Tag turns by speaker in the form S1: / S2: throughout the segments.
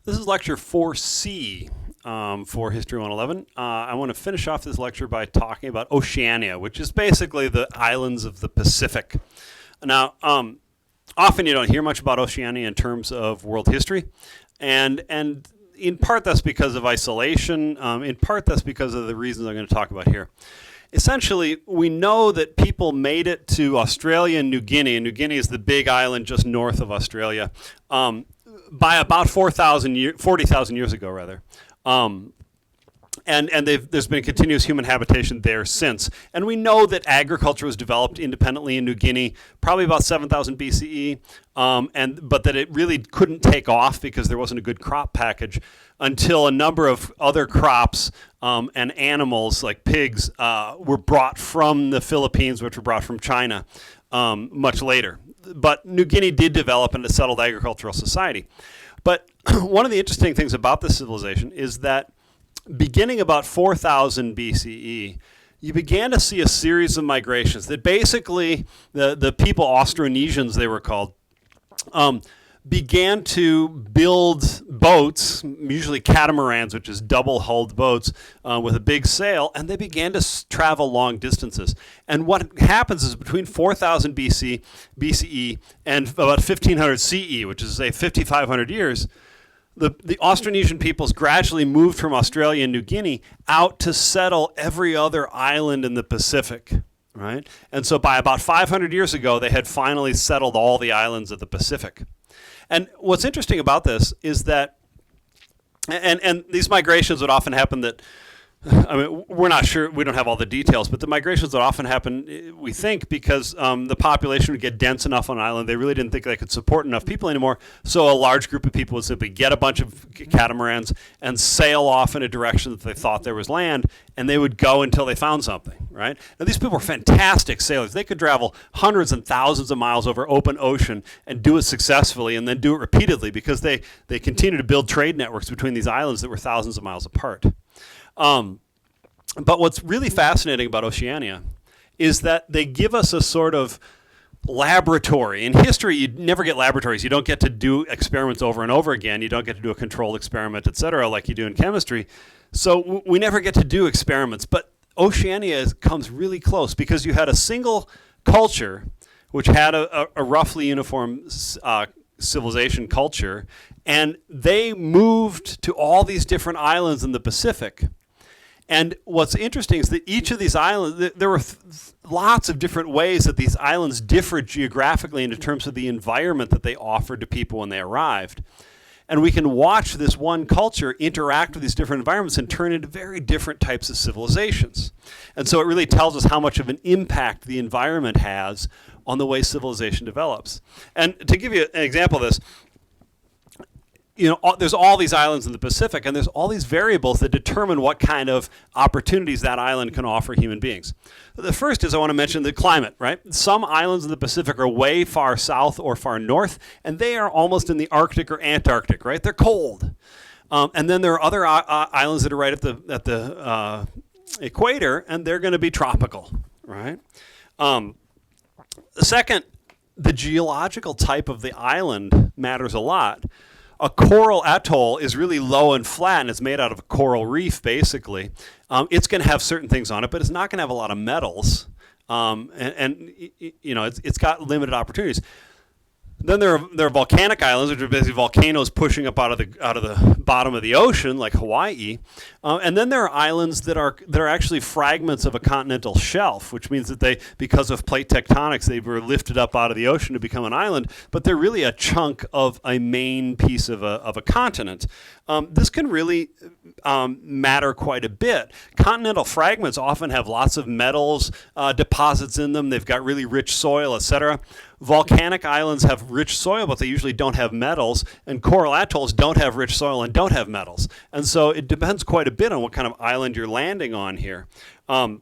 S1: This is lecture 4C for History 111. I want to finish off this lecture by talking about Oceania, which is basically the islands of the Pacific. Now, often you don't hear much about Oceania in terms of world history, and in part that's because of isolation, in part that's because of the reasons I'm going to talk about here. Essentially, we know that people made it to Australia and New Guinea. New Guinea is the big island just north of Australia, by about 40,000 years ago, rather. And there's been continuous human habitation there since. And we know that agriculture was developed independently in New Guinea probably about 7,000 BCE, but that it really couldn't take off because there wasn't a good crop package until a number of other crops and animals like pigs were brought from the Philippines, which were brought from China much later. But New Guinea did develop into a settled agricultural society. But one of the interesting things about this civilization is that beginning about 4000 BCE, you began to see a series of migrations that basically the people, Austronesians they were called, began to build boats, usually catamarans, which is double-hulled boats with a big sail, and they began to travel long distances. And what happens is between 4000 BCE and about 1500 CE, which is, say, 5,500 years, the Austronesian peoples gradually moved from Australia and New Guinea out to settle every other island in the Pacific, right? And so by about 500 years ago, they had finally settled all the islands of the Pacific. And what's interesting about this is that, and these migrations would often happen that, I mean, we're not sure, we don't have all the details, but the migrations would often happen, we think, because the population would get dense enough on an island, they really didn't think they could support enough people anymore, so a large group of people would simply get a bunch of catamarans and sail off in a direction that they thought there was land, and they would go until they found something, right? Now, these people were fantastic sailors. They could travel hundreds and thousands of miles over open ocean and do it successfully and then do it repeatedly because they continued to build trade networks between these islands that were thousands of miles apart. But what's really fascinating about Oceania is that they give us a sort of laboratory. In history, you never get laboratories. You don't get to do experiments over and over again. You don't get to do a controlled experiment, et cetera, like you do in chemistry. So we never get to do experiments. But Oceania comes really close because you had a single culture which had a roughly uniform civilization culture, and they moved to all these different islands in the Pacific. And what's interesting is that each of these islands, there were lots of different ways that these islands differed geographically in terms of the environment that they offered to people when they arrived. And we can watch this one culture interact with these different environments and turn into very different types of civilizations. And so it really tells us how much of an impact the environment has on the way civilization develops. And to give you an example of this, you know, there's all these islands in the Pacific, and there's all these variables that determine what kind of opportunities that island can offer human beings. The first is I want to mention the climate, right? Some islands in the Pacific are way far south or far north, and they are almost in the Arctic or Antarctic, right? They're cold. And then there are other islands that are right at the equator, and they're going to be tropical, right? Second, the geological type of the island matters a lot. A coral atoll is really low and flat, and it's made out of a coral reef, basically. It's going to have certain things on it, but it's not going to have a lot of metals, and you know, it's got limited opportunities. Then there are volcanic islands, which are basically volcanoes pushing up out of the bottom of the ocean, like Hawaii. And then there are islands that are actually fragments of a continental shelf, which means that because of plate tectonics, they were lifted up out of the ocean to become an island. But they're really a chunk of a main piece of a continent. This can really matter quite a bit. Continental fragments often have lots of metals deposits in them. They've got really rich soil, etc. Volcanic islands have rich soil, but they usually don't have metals, and coral atolls don't have rich soil and don't have metals. And so it depends quite a bit on what kind of island you're landing on here. And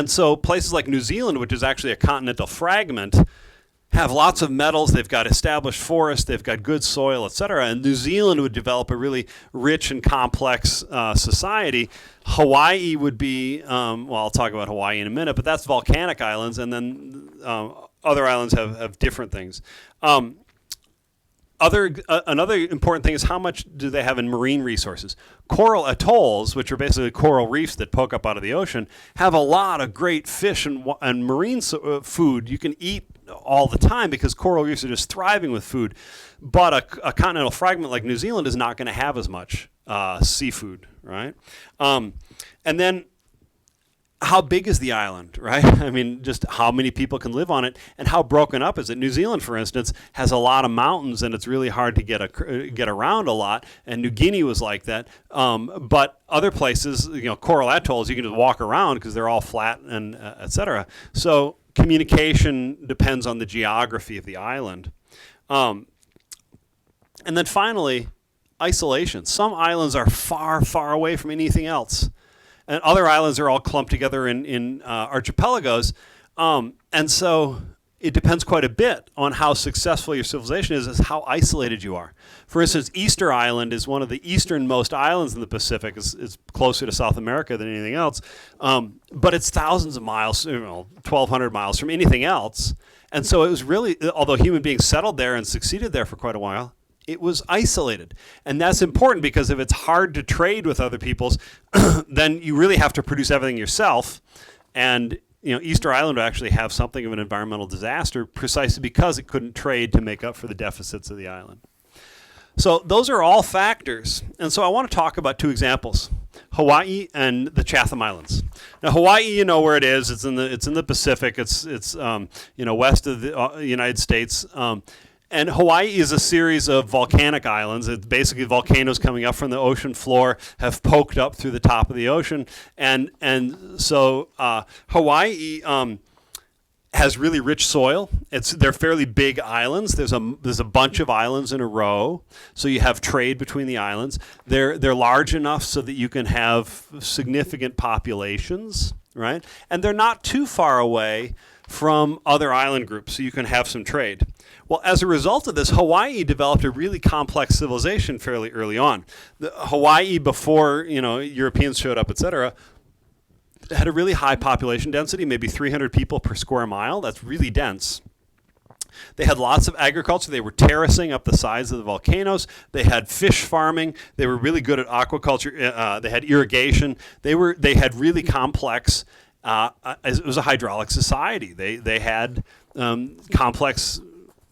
S1: so places like New Zealand, which is actually a continental fragment, have lots of metals. They've got established forests, they've got good soil, etc. And New Zealand would develop a really rich and complex society. Hawaii would be, well, I'll talk about Hawaii in a minute, but that's volcanic islands, and then other islands have different things. Another important thing is how much do they have in marine resources. Coral atolls, which are basically coral reefs that poke up out of the ocean, have a lot of great fish and marine food you can eat all the time because coral reefs are just thriving with food. But a continental fragment like New Zealand is not going to have as much seafood, right? And then how big is the island, right? I mean, just how many people can live on it, and how broken up is it? New Zealand, for instance, has a lot of mountains, and it's really hard to get around a lot. And New Guinea was like that. But other places, coral atolls, you can just walk around because they're all flat and et cetera. So communication depends on the geography of the island. And then finally, isolation. Some islands are far, far away from anything else. And other islands are all clumped together in archipelagos. And so it depends quite a bit on how successful your civilization is how isolated you are. For instance, Easter Island is one of the easternmost islands in the Pacific. It's closer to South America than anything else. But it's thousands of miles, 1,200 miles from anything else. And so it was really, although human beings settled there and succeeded there for quite a while, it was isolated. And that's important because if it's hard to trade with other peoples, then you really have to produce everything yourself. And Easter Island would actually have something of an environmental disaster precisely because it couldn't trade to make up for the deficits of the island. So those are all factors. And so I want to talk about two examples, Hawaii and the Chatham Islands. Now, Hawaii, you know where it is. It's in the Pacific. It's west of the United States. And Hawaii is a series of volcanic islands. It's basically volcanoes coming up from the ocean floor have poked up through the top of the ocean. And so Hawaii has really rich soil. They're fairly big islands. There's a bunch of islands in a row, so you have trade between the islands. They're large enough so that you can have significant populations, right? And they're not too far away from other island groups, so you can have some trade. Well, as a result of this, Hawaii developed a really complex civilization fairly early on. Hawaii, before Europeans showed up, etc., had a really high population density, maybe 300 people per square mile. That's really dense. They had lots of agriculture. They were terracing up the sides of the volcanoes. They had fish farming. They were really good at aquaculture. They had irrigation. They had really complex. It was a hydraulic society. They had complex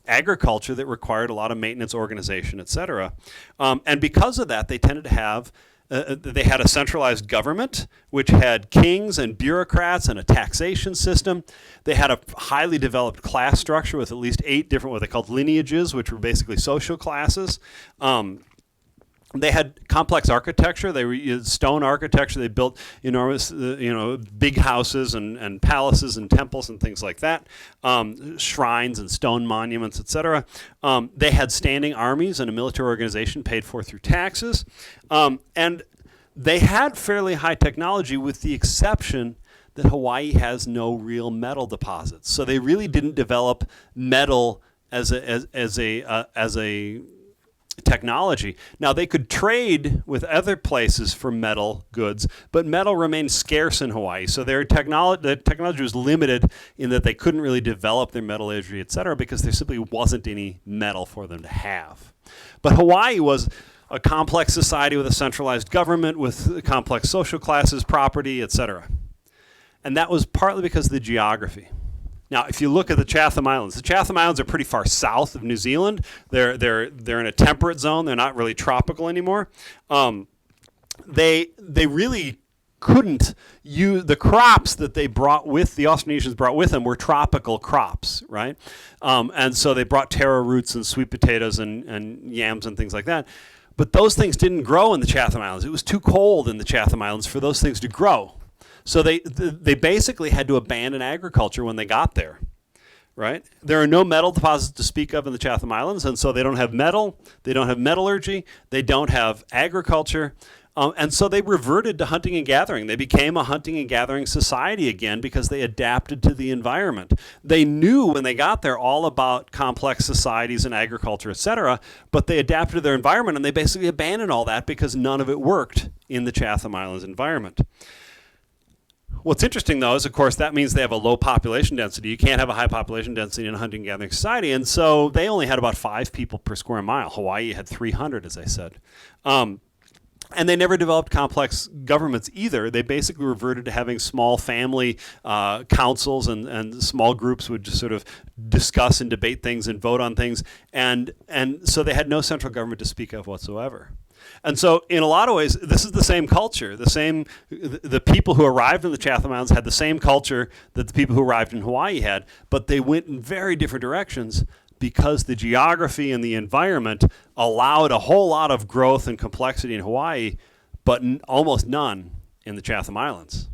S1: agriculture that required a lot of maintenance, organization, etc. And because of that, they tended to have they had a centralized government, which had kings and bureaucrats and a taxation system. They had a highly developed class structure with at least 8 different what they called lineages, which were basically social classes. They had complex architecture. They were stone architecture. They built enormous, big houses and palaces and temples and things like that, shrines and stone monuments, etc. They had standing armies and a military organization paid for through taxes. And they had fairly high technology with the exception that Hawaii has no real metal deposits. So they really didn't develop metal as a technology. Now, they could trade with other places for metal goods, but metal remained scarce in Hawaii. So the technology was limited in that they couldn't really develop their metallurgy, et cetera, because there simply wasn't any metal for them to have. But Hawaii was a complex society with a centralized government, with complex social classes, property, et cetera. And that was partly because of the geography. Now, if you look at the Chatham Islands are pretty far south of New Zealand. They're in a temperate zone. They're not really tropical anymore. They really couldn't use the crops that the Austronesians brought with them were tropical crops, right? And so they brought taro roots and sweet potatoes and yams and things like that. But those things didn't grow in the Chatham Islands. It was too cold in the Chatham Islands for those things to grow. So they basically had to abandon agriculture when they got there, right? There are no metal deposits to speak of in the Chatham Islands, and so they don't have metal, they don't have metallurgy, they don't have agriculture, and so they reverted to hunting and gathering. They became a hunting and gathering society again because they adapted to the environment. They knew when they got there all about complex societies and agriculture, etc., but they adapted to their environment, and they basically abandoned all that because none of it worked in the Chatham Islands environment. What's interesting, though, is, of course, that means they have a low population density. You can't have a high population density in a hunting-gathering society, and so they only had about 5 people per square mile. Hawaii had 300, as I said. And they never developed complex governments either. They basically reverted to having small family councils, and small groups would just sort of discuss and debate things and vote on things. And so they had no central government to speak of whatsoever. And so in a lot of ways, this is the same culture. The people who arrived in the Chatham Islands had the same culture that the people who arrived in Hawaii had, but they went in very different directions because the geography and the environment allowed a whole lot of growth and complexity in Hawaii, but almost none in the Chatham Islands.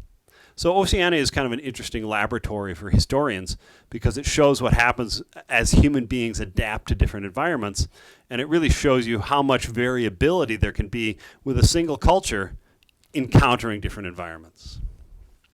S1: So Oceania is kind of an interesting laboratory for historians because it shows what happens as human beings adapt to different environments, and it really shows you how much variability there can be with a single culture encountering different environments.